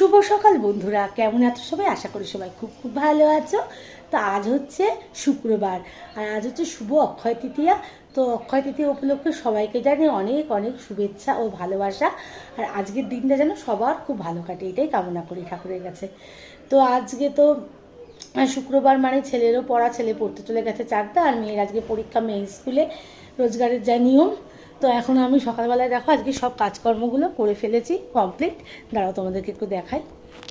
শুভ সকাল বন্ধুরা, কেমন আছো সবাই? আশা করি সবাই খুব খুব ভালো আছো। তো আজ হচ্ছে শুক্রবার, আর আজ হচ্ছে শুভ অক্ষয় তৃতীয়া। তো অক্ষয় তৃতীয়া উপলক্ষে সবাইকে জানি অনেক অনেক শুভেচ্ছা ও ভালোবাসা। আর আজকের দিনটা যেন সবার খুব ভালো কাটে, এটাই কামনা করি ঠাকুরের কাছে। তো আজকে তো শুক্রবার মানে ছেলেরও পড়া, ছেলে পড়তে চলে গেছে 4টা, আর মেয়ের আজকে পরীক্ষা, মেয়ে স্কুলে রোজগারের যা নিয়ম। তো এখন আমি সকালবেলায় দেখো আজকে সব কাজকর্মগুলো করে ফেলেছি, কমপ্লিট। দাঁড়াও তোমাদেরকে একটু দেখাই।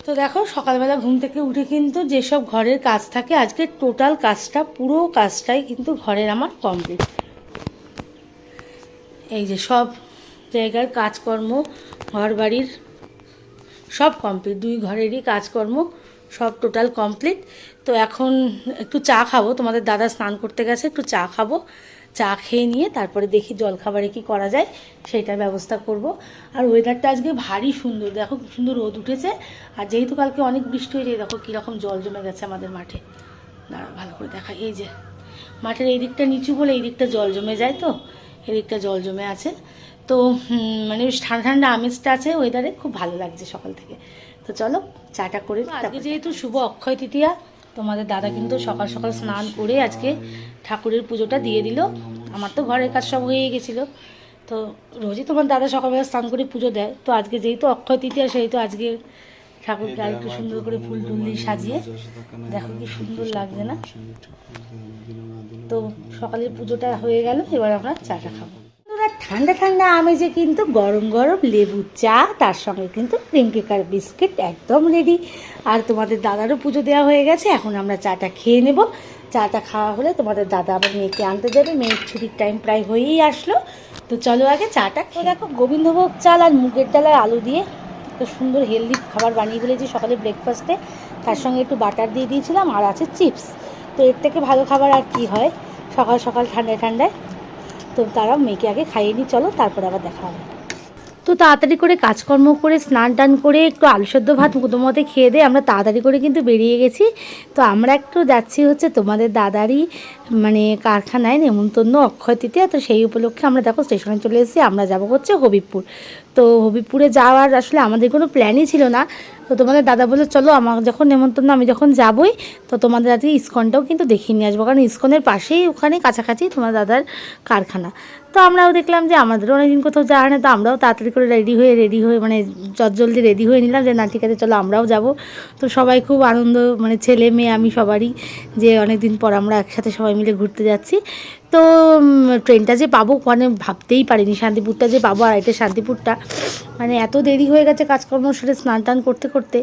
তো দেখো সকালবেলা ঘুম থেকে উঠে কিন্তু যেসব ঘরের কাজ থাকে, আজকে টোটাল কাজটা, পুরো কাজটাই কিন্তু ঘরের আমার কমপ্লিট। এই যে সব জায়গার কাজকর্ম, ঘর বাড়ির সব কমপ্লিট, 2 ঘরেরই কাজকর্ম সব টোটাল কমপ্লিট। তো এখন একটু চা খাবো, তোমাদের দাদা স্নান করতে গেছে, একটু চা খাবো। চা খেয়ে নিয়ে তারপরে দেখি জলখাবারে কি করা যায় সেইটার ব্যবস্থা করব। আর ওয়েদারটা আজকে ভারী সুন্দর, দেখো কি সুন্দর রোদ উঠেছে। আর যেহেতু কালকে অনেক বৃষ্টি হয়েছে, দেখো কীরকম জল জমে গেছে আমাদের মাঠে। দাঁড়া ভালো করে দেখা, এই যে মাঠের এই দিকটা নিচু বলে এই দিকটা জল জমে যায়, তো এই দিকটা জল জমে আছে। তো মানে বেশ ঠান্ডা ঠান্ডা আমেজটা আছে ওয়েদারে, খুব ভালো লাগছে সকাল থেকে। তো চলো চাটা করে। আজকে যেহেতু শুভ অক্ষয় তৃতীয়া, তোমাদের দাদা কিন্তু সকাল সকাল স্নান করে আজকে ঠাকুরের পুজোটা দিয়ে দিল। আমার তো ঘরের কাজ সব হয়ে গেছিলো। তো রোজই তোমার দাদা সকালবেলা স্নান করে পুজো দেয়, তো আজকে যেহেতু অক্ষয় তৃতীয়া সেহেতু আজকে ঠাকুরকে আর একটু সুন্দর করে ফুল টুল দিয়ে সাজিয়ে, দেখো কি সুন্দর লাগছে না? তো সকালের পুজোটা হয়ে গেল, এবার আমরা চাটা খাবো। ঠান্ডা ঠান্ডা আমেজে কিন্তু গরম গরম লেবু চা, তার সঙ্গে কিন্তু ক্রিম কেকার বিস্কিট একদম রেডি। আর তোমাদের দাদারও পুজো দেওয়া হয়ে গেছে, এখন আমরা চাটা খেয়ে নেব। চাটা খাওয়া হলে তোমাদের দাদা আবার মেয়েকে আনতে যাবে, মেয়ের ছুটির টাইম প্রায় হয়েই আসলো। তো চলো আগে চাটা খেয়ে। দেখো গোবিন্দভোগ চাল আর মুগের ডাল আর আলু দিয়ে একটা সুন্দর হেলদি খাবার বানিয়ে ফেলেছি সকালে ব্রেকফাস্টে। তার সঙ্গে একটু বাটার দিয়ে দিয়েছিলাম, আর আছে চিপস। তো এর থেকে ভালো খাবার আর কি হয় সকাল সকাল ঠান্ডায় ঠান্ডায়। তো তারাও মেয়েকে আগে খাইয়ে নিই, চলো তারপরে আবার দেখা হবে। তো তাড়াতাড়ি করে কাজকর্ম করে স্নান টান করে একটু আলু সেদ্ধ ভাত মতো খেয়ে দিয়ে আমরা তাড়াতাড়ি করে কিন্তু বেরিয়ে গেছি। তো আমরা একটু যাচ্ছি হচ্ছে তোমাদের দাদারই মানে কারখানায় নেমন্তন্ন অক্ষয় তৃতীয়া। তো সেই উপলক্ষে আমরা দেখো স্টেশনে চলে এসেছি, আমরা যাব হচ্ছে হবিবপুর। তো হবিবপুরে যাওয়ার আসলে আমাদের কোনো প্ল্যানই ছিল না। তো তোমাদের দাদা বললো চলো, আমার যখন নেমন্তন্ন আমি যখন যাবই, তো তোমাদের আজকে ইস্কনটাও কিন্তু দেখিয়ে নিয়ে আসবো, কারণ ইস্কনের পাশেই ওখানে কাছাকাছি তোমার দাদার কারখানা। তো আমরাও দেখলাম যে আমাদেরও অনেকদিন কোথাও যাওয়া হয় না, তো আমরাও তাড়াতাড়ি করে রেডি হয়ে মানে জলদি রেডি হয়ে নিলাম যে না ঠিক আছে চলো আমরাও যাব। তো সবাই খুব আনন্দ, মানে ছেলে মেয়ে আমি সবারই, যে অনেক দিন পর আমরা একসাথে সবাই মিলে ঘুরতে যাচ্ছি। তো ট্রেনটা যে পাবো মানে ভাবতেই পারিনি, শান্তিপুরটা যে পাবো। আর এটা শান্তিপুরটা মানে এত দেরি হয়ে গেছে কাজকর্ম সেরে স্নান টান করতে করতে।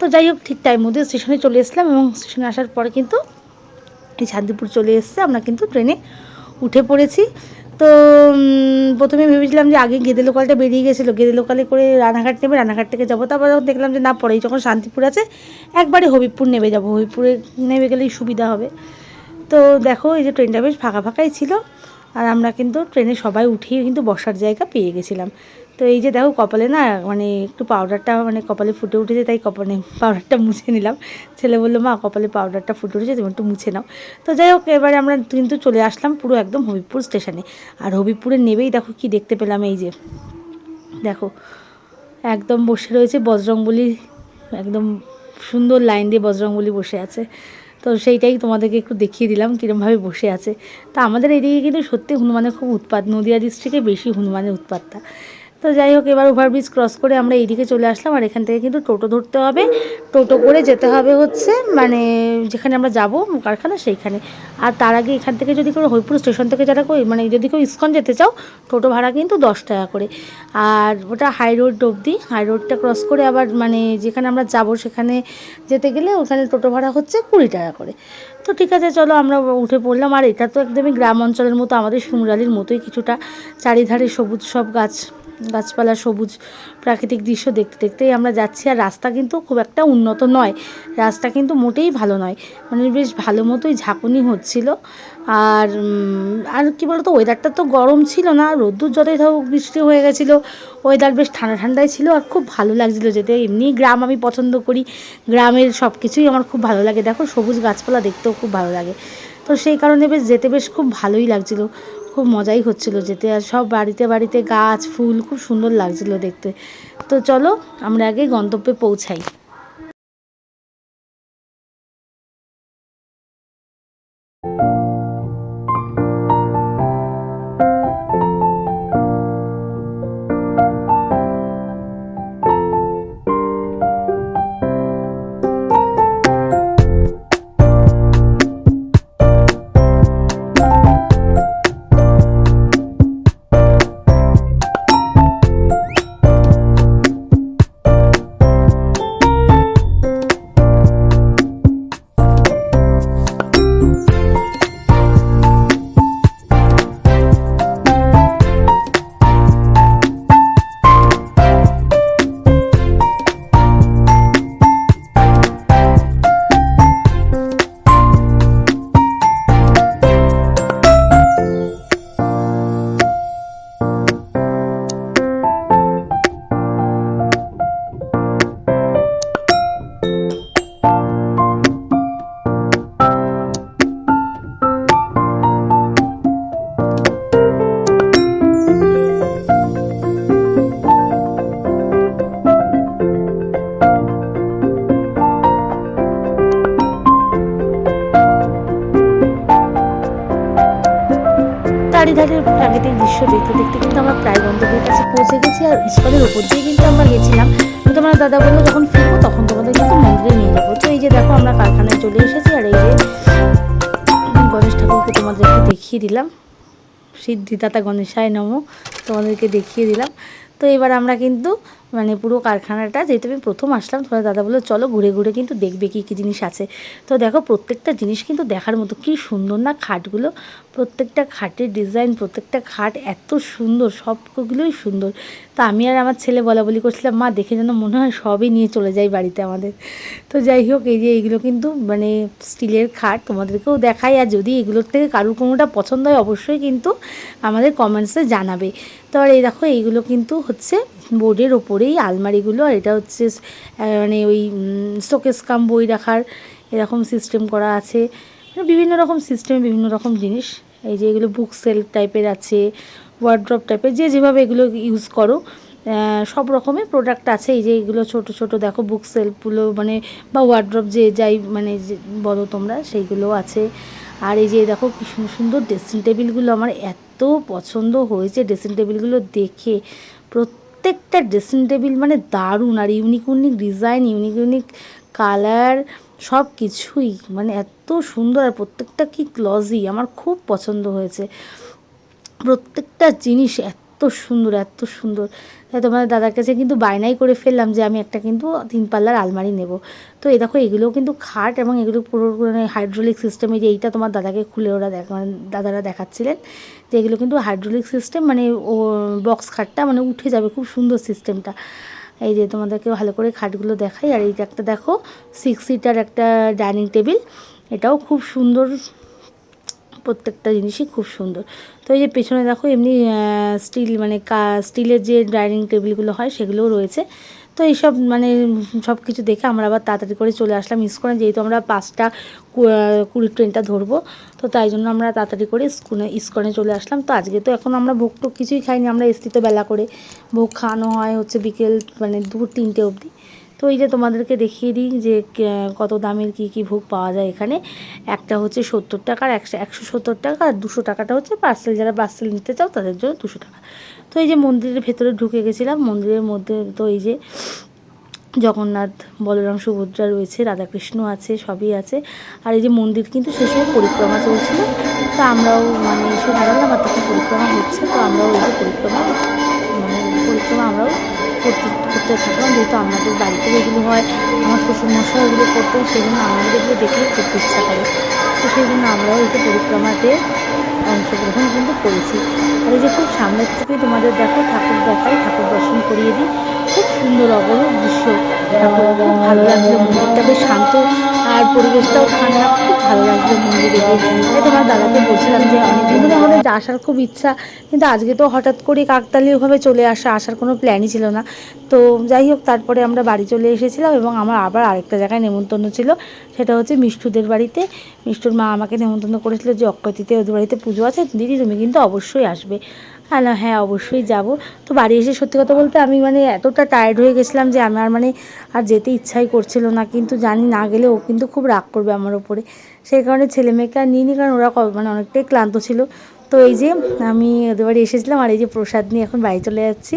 তো যাই হোক ঠিক টাইম মধ্যে স্টেশনে চলে এসলাম, এবং স্টেশনে আসার পরে কিন্তু এই শান্তিপুর চলে এসছে, আমরা কিন্তু ট্রেনে উঠে পড়েছি। তো প্রথমে ভেবেছিলাম যে আগে গেদে লোকালটা বেরিয়ে গেছিলো, গেদে লোকালে করে রানাঘাট নেবে, রানাঘাট থেকে যাবো। তারপর যখন দেখলাম যে না, পরেই যখন শান্তিপুর আছে একবারে হবিবপুর নেমে যাবো, হবিবপুরে নেমে গেলেই সুবিধা হবে। তো দেখো এই যে ট্রেনটা বেশ ফাঁকা ফাঁকাই ছিল, আর আমরা কিন্তু ট্রেনে সবাই উঠিয়ে কিন্তু বসার জায়গা পেয়ে গেছিলাম। তো এই যে দেখো কপালে না মানে একটু পাউডারটা মানে কপালে ফুটে উঠেছে, তাই কপালে পাউডারটা মুছে নিলাম। ছেলে বললো মা কপালে পাউডারটা ফুটে উঠেছে, তুমি একটু মুছে নাও। তো যাই হোক এবারে আমরা কিন্তু চলে আসলাম পুরো একদম হবিবপুর স্টেশনে। আর হবিবপুরে নেবেই দেখো কি দেখতে পেলাম, এই যে দেখো একদম বসে রয়েছে বজরংবলী, একদম সুন্দর লাইন দিয়ে বজরংবলী বসে আছে। তো সেইটাই তোমাদেরকে একটু দেখিয়ে দিলাম কীরমভাবে বসে আছে। তা আমাদের এইদিকে কিন্তু সত্যি হনুমানের খুব উৎপাত, নদিয়া ডিস্ট্রিক্টে বেশি হনুমানের উৎপাতটা। তো যাই হোক এবার ওভারব্রিজ ক্রস করে আমরা এইদিকে চলে আসলাম, আর এখান থেকে কিন্তু টোটো ধরতে হবে। টোটো করে যেতে হবে হচ্ছে মানে যেখানে আমরা যাব কারখানা সেইখানে। আর তার আগে এখান থেকে যদি কোনো হরিপুর স্টেশন থেকে যারা মানে যদি কেউ ইস্কন যেতে চাও, টোটো ভাড়া কিন্তু 10 টাকা করে। আর ওটা হাই রোড অবধি, হাই রোডটা ক্রস করে আবার মানে যেখানে আমরা যাব সেখানে যেতে গেলে ওখানে টোটো ভাড়া হচ্ছে 20 টাকা করে। তো ঠিক আছে চলো আমরা উঠে পড়লাম। আর এটা তো একদমই গ্রাম অঞ্চলের মতো, আমাদের শিমুরালির মতোই কিছুটা, চারিধারে সবুজ সব গাছপালা, সবুজ প্রাকৃতিক দৃশ্য দেখতে দেখতেই আমরা যাচ্ছি। আর রাস্তা কিন্তু খুব একটা উন্নত নয়, রাস্তা কিন্তু মোটেই ভালো নয়, মানে বেশ ভালো মতোই ঝাঁকুনি হচ্ছিল। আর আর কী বলতো, ওয়েদারটা তো গরম ছিল না, রোদ্দুর যতই হোক বৃষ্টি হয়ে গেছিলো, ওয়েদার বেশ ঠান্ডা ঠান্ডাই ছিল। আর খুব ভালো লাগছিলো যেতে, এমনি গ্রাম আমি পছন্দ করি, গ্রামের সব কিছুই আমার খুব ভালো লাগে, দেখো সবুজ গাছপালা দেখতেও খুব ভালো লাগে। তো সেই কারণে বেশ যেতে বেশ খুব ভালোই লাগছিলো, খুব মজাই হচ্ছিল যেতে, আর সব বাড়িতে বাড়িতে গাছ ফুল, খুব সুন্দর লাগছিল দেখতে। তো চলো আমরা আগে গন্তব্যে পৌঁছাই। চারিধারের প্রাকৃতিক দৃশ্য দেখতে দেখতে কিন্তু আমরা প্রায় গন্তব্যের কাছে পৌঁছে গেছি। আর স্কুলের উপর দিয়ে কিন্তু আমরা গেছিলাম। তো তোমার দাদা বললো যখন ফিরবো তখন তোমাদের কিন্তু মন্দিরে নিয়ে যাবো। তো এই যে দেখো আমরা কারখানায় চলে এসেছি, আর এই যে গণেশ ঠাকুরকে তোমাদেরকে দেখিয়ে দিলাম, সিদ্ধিদাতা গণেশায় নমঃ, তোমাদেরকে দেখিয়ে দিলাম। তো এবার আমরা কিন্তু মানে পুরো কারখানাটা, যেহেতু আমি প্রথম আসলাম, তোমার দাদা বললো চলো ঘুরে ঘুরে কিন্তু দেখবে কী কী জিনিস আছে। তো দেখো প্রত্যেকটা জিনিস কিন্তু দেখার মতো, কী সুন্দর না খাটগুলো, প্রত্যেকটা খাটের ডিজাইন, প্রত্যেকটা খাট এত সুন্দর, সবগুলোই সুন্দর। তো আমি আর আমার ছেলে বলা বলি করছিলাম, মা দেখে যেন মনে হয় সবই নিয়ে চলে যাই বাড়িতে আমাদের। তো যাই হোক, এই যে এইগুলো কিন্তু মানে স্টিলের খাট, তোমাদেরকেও দেখাই। আর যদি এগুলোর থেকে কারুর কোনোটা পছন্দ হয় অবশ্যই কিন্তু আমাদের কমেন্টসে জানাবে। তো আর এই দেখো এইগুলো কিন্তু হচ্ছে বোর্ডের ওপরেই আলমারিগুলো, আর এটা হচ্ছে মানে ওই শোকেস কাম বই রাখার এরকম সিস্টেম করা আছে, বিভিন্ন রকম সিস্টেমে বিভিন্ন রকম জিনিস। এই যে এগুলো বুক সেলফ টাইপের আছে, ওয়ার্ড্রপ টাইপের, যে যেভাবে এগুলো ইউজ করো সব রকমের প্রোডাক্ট আছে। এই যে এগুলো ছোট ছোট দেখো বুক সেলফগুলো, মানে বা ওয়ার্ড্রপ যে যাই মানে বলো তোমরা, সেইগুলো আছে। আর এই যে দেখো কি সুন্দর সুন্দর ড্রেসিং টেবিলগুলো, আমার এত পছন্দ হয়েছে ড্রেসিং টেবিলগুলো দেখে। প্রত্যেকটা ড্রেসিং টেবিল মানে দারুণ, আর unique unique design, unique unique colour, সব কিছুই মানে এত সুন্দর। আর প্রত্যেকটা কি গ্লজি, আমার খুব পছন্দ হয়েছে প্রত্যেকটা জিনিস, এত সুন্দর এত সুন্দর। তাই তোমাদের দাদার কাছে কিন্তু বায়নাই করে ফেললাম যে আমি একটা কিন্তু 3 পাল্লার আলমারি নেব। তো এই দেখো এগুলোও কিন্তু খাট, এবং এগুলো পুরো মানে হাইড্রোলিক সিস্টেমে, যে এইটা তোমার দাদাকে খুলে ওরা মানে দাদারা দেখাচ্ছিলেন যে এগুলো কিন্তু হাইড্রোলিক সিস্টেম, মানে ও বক্স খাটটা মানে উঠে যাবে, খুব সুন্দর সিস্টেমটা। এই যে তোমাদেরকে ভালো করে খাটগুলো দেখাই। আর এই যে একটা দেখো 6 সিটার একটা ডাইনিং টেবিল, এটাও খুব সুন্দর, প্রত্যেকটা জিনিসই খুব সুন্দর। তো এই যে পেছনে দেখো এমনি স্টিল মানে স্টিলের যে ডাইনিং টেবিলগুলো হয় সেগুলোও রয়েছে। তো এইসব মানে সব কিছু দেখে আমরা আবার তাড়াতাড়ি করে চলে আসলাম ইস্কনে, যেহেতু আমরা 5:20 ট্রেনটা ধরবো। তো তাই জন্য আমরা তাড়াতাড়ি করে ইস্কনে চলে আসলাম। তো আজকে তো এখন আমরা ভোগ টোগ কিছুই খাইনি, আমরা এসছি তো বেলা করে, ভোগ খাওয়ানো হয় হচ্ছে বিকেল মানে 2-3টে অবধি। তো এই যে তোমাদেরকে দেখিয়ে দিই যে কত দামের কী কী ভোগ পাওয়া যায় এখানে। একটা হচ্ছে 70 টাকা, আর 170 টাকা, আর 200 টাকাটা হচ্ছে পার্সেল, যারা পার্সেল নিতে চাও তাদের জন্য 200 টাকা। তো এই যে মন্দিরের ভেতরে ঢুকে গেছিলাম, মন্দিরের মধ্যে তো এই যে জগন্নাথ, বলরাম, সুভদ্রা রয়েছে, রাধাকৃষ্ণ আছে, সবই আছে। আর এই যে মন্দির কিন্তু সে সময় পরিক্রমা চলছিল, তো আমরাও মানে এসে দাঁড়ালাম, আর তখন পরিক্রমা হচ্ছে, তো আমরাও এই যে পরিক্রমা আমরাও করতে থাকলাম, যেহেতু আমাদের বাড়িতে এগুলো হয়, আমার শ্বশুরমশাই এগুলো করতেন, সেই জন্য আমাদের এগুলো দেখলেও করতে ইচ্ছা করে। তো সেই জন্য আমরাও এই যে পরিক্রমাতে অংশগ্রহণ কিন্তু করেছি। আর এই যে খুব সামনের থেকে তোমাদের দেখো ঠাকুর দেখাই, ঠাকুর দর্শন করিয়ে দিই, খুব সুন্দর অপরূপ দৃশ্য। ঠাকুর খুব ভালো লাগছে, মন্দিরটা বেশ শান্ত, আর পরিবেশটাও ঠান্ডা, খুব ভালো লাগছে মন্দিরে গিয়ে। তাই তোমার দাদাকে বলছিলাম যে অনেকদিন ধরে আমাদের আসার খুব ইচ্ছা, কিন্তু আজকে তো হঠাৎ করে কাকতালীয়ভাবে চলে আসার কোনো প্ল্যানই ছিল না। তো যাই হোক, তারপরে আমরা বাড়ি চলে এসেছিলাম এবং আমার আবার আরেকটা জায়গায় নেমন্তন্ন ছিল, সেটা হচ্ছে মিষ্টুদের বাড়িতে। মিষ্টুর মা আমাকে নেমন্তন্ন করেছিল যে অক্ষয়তৃতে ওদের বাড়িতে পুজো আছে, দিদি তুমি কিন্তু অবশ্যই আসবে। হ্যাঁ অবশ্যই যাব। তো বাড়ি এসে সত্যি কথা বলতে আমি মানে এতটা টায়ার্ড হয়ে গেছিলাম যে আমার মানে আর যেতে ইচ্ছাই করছিল না, কিন্তু জানি না গেলে ও কিন্তু খুব রাগ করবে আমার ওপরে। সেই কারণে ছেলে মেয়েকে আর নিইনি, কারণ ওরা মানে অনেকটাই ক্লান্ত ছিল। তো এই যে আমি ওদের বাড়ি এসেছিলাম, আর এই যে প্রসাদ নিয়ে এখন বাড়ি চলে যাচ্ছি।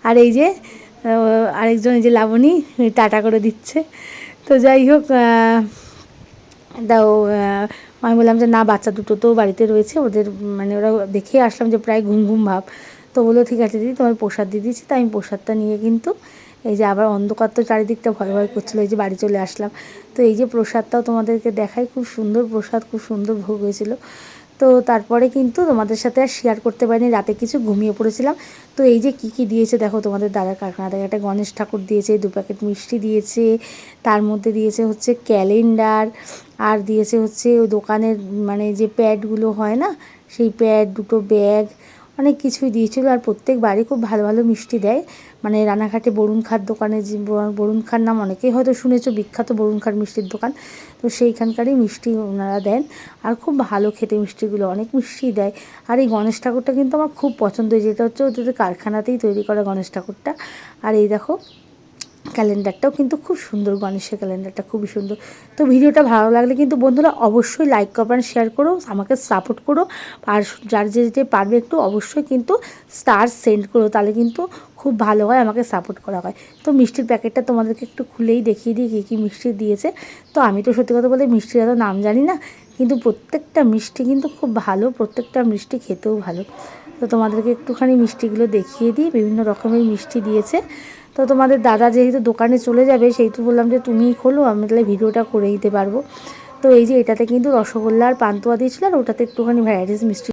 আর এই যে আরেকজন, এই যে লাবণী টাটা করে দিচ্ছে। তো যাই হোক, দাও আমি বললাম যে না, বাচ্চা দুটো তো বাড়িতে রয়েছে, ওদের মানে ওরা দেখে আসলাম যে প্রায় ঘুম ঘুম ভাব। তো বললো ঠিক আছে দিদি, তোমার প্রসাদ দিয়ে দিচ্ছি। তাই আমি প্রসাদটা নিয়ে কিন্তু এই যে আবার অন্ধকার তো চারিদিকটা ভয় ভয় করছিলো, এই যে বাড়ি চলে আসলাম। তো এই যে প্রসাদটাও তোমাদেরকে দেখাই, খুব সুন্দর প্রসাদ, খুব সুন্দর ভোগ হয়েছিল। তো তারপরে কিন্তু তোমাদের সাথে আর শেয়ার করতে পারিনি, রাতে কিছু ঘুমিয়ে পড়েছিলাম। তো এই যে কী কী দিয়েছে দেখো, তোমাদের দাদার কারখানা থেকে একটা গণেশ ঠাকুর দিয়েছে, 2 প্যাকেট মিষ্টি দিয়েছে, তার মধ্যে দিয়েছে হচ্ছে ক্যালেন্ডার, আর দিয়েছে হচ্ছে ওই দোকানের মানে যে প্যাডগুলো হয় না, সেই প্যাড, 2টো ব্যাগ, অনেক কিছুই দিয়েছিলো। আর প্রত্যেক বাড়ি খুব ভালো ভালো মিষ্টি দেয়, মানে রানাঘাটে বরুণ খাঁর দোকানে, যে বরুণ খাঁর নাম অনেকেই হয়তো শুনেছো, বিখ্যাত বরুণ খাঁর মিষ্টির দোকান। তো সেইখানকারই মিষ্টি ওনারা দেন, আর খুব ভালো খেতে মিষ্টিগুলো, অনেক মিষ্টি দেয়। আর এই গণেশ ঠাকুরটা কিন্তু আমার খুব পছন্দ হয়েছে, এটা হচ্ছে ওদের কারখানাতেই তৈরি করা গণেশ ঠাকুরটা। আর এই দেখো ক্যালেন্ডারটাও কিন্তু খুব সুন্দর, গণেশের ক্যালেন্ডারটা খুবই সুন্দর। তো ভিডিওটা ভালো লাগলে কিন্তু বন্ধুরা অবশ্যই লাইক কমেন্ট শেয়ার করো, আমাকে সাপোর্ট করো। আর যার যে পারবে একটু অবশ্যই কিন্তু স্টার সেন্ড করো, তাহলে কিন্তু খুব ভালো হয়, আমাকে সাপোর্ট করা হয়। তো মিষ্টির প্যাকেটটা তোমাদেরকে একটু খুলেই দেখিয়ে দিই কী কী মিষ্টি দিয়েছে। তো আমি তো সত্যি কথা বলতে মিষ্টির এত নাম জানি না, কিন্তু প্রত্যেকটা মিষ্টি কিন্তু খুব ভালো, প্রত্যেকটা মিষ্টি খেতেও ভালো। তো তোমাদেরকে একটুখানি মিষ্টিগুলো দেখিয়ে দিই, বিভিন্ন রকমের মিষ্টি দিয়েছে। তো তোমাদের দাদা যেহেতু দোকানে চলে যাবে, সেহেতু বললাম যে তুমিই খোলো, আমি তাহলে ভিডিওটা করে দিতে পারবো। তো এই যে এটাতে কিন্তু রসগোল্লা আর পান্তুয়া দিয়েছিল, আর ওটাতে একটুখানি ভ্যারাইটিস মিষ্টি